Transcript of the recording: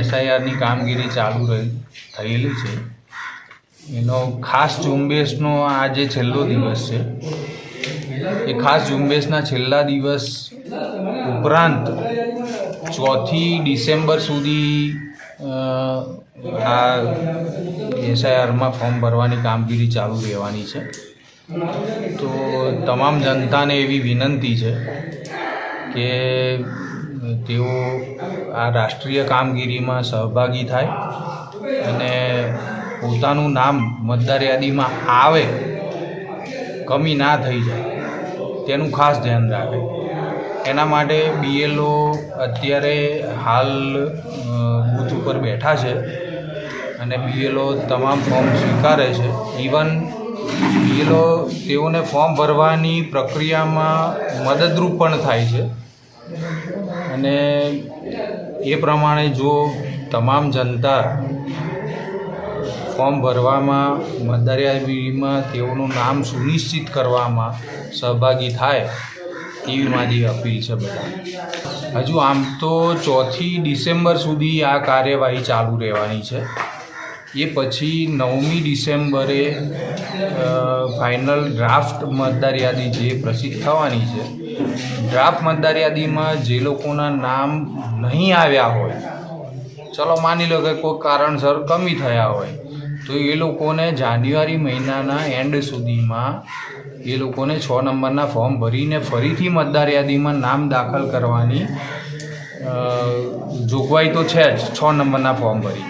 એસઆઈઆરની કામગીરી ચાલુ થયેલી છે એનો ખાસ ઝુંબેશનો આ જે છેલ્લો દિવસ છે એ ખાસ ઝુંબેશના છેલ્લા દિવસ ઉપરાંત 4મી ડિસેમ્બર સુધી આ એસઆઈઆરમાં ફોર્મ ભરવાની કામગીરી ચાલુ રહેવાની છે। તો તમામ જનતાને એવી વિનંતી છે કે તેઓ આ રાષ્ટ્રીય કામગીરીમાં સહભાગી થાય અને પોતાનું નામ મતદાર યાદીમાં આવે, કમી ના થઈ જાય તેનું ખાસ ધ્યાન રાખે। એના માટે બીએલઓ અત્યારે હાલ બૂથ ઉપર બેઠા છે અને બીએલઓ તમામ ફોર્મ સ્વીકારે છે। ઇવન બીએલઓ તેઓને ફોર્મ ભરવાની પ્રક્રિયામાં મદદરૂપ પણ થાય છે અને એ પ્રમાણે જો તમામ જનતા ફોર્મ ભરવામાં મતદાર યાદીમાં તેઓનું નામ સુનિશ્ચિત કરવામાં સહભાગી થાય તેવી મારી અપીલ છે બધા। હજુ આમ તો 4મી ડિસેમ્બર સુધી આ કાર્યવાહી ચાલુ રહેવાની છે। એ પછી 9મી ડિસેમ્બરે ફાઇનલ ડ્રાફ્ટ મતદાર યાદી જે પ્રસિદ્ધ થવાની છે, ડ્રાફ્ટ મતદાર યાદીમાં જે લોકોના નામ નહીં આવ્યા હોય, ચલો માની લો કે કોઈ કારણસર કમી થયા હોય, તો એ લોકોને જાન્યુઆરી મહિનાના એન્ડ સુધીમાં એ લોકોને 6 નંબરના ફોર્મ ભરીને ફરીથી મતદાર યાદીમાં નામ દાખલ કરવાની જોગવાઈ તો છે જ, 6 નંબરના ફોર્મ ભરી।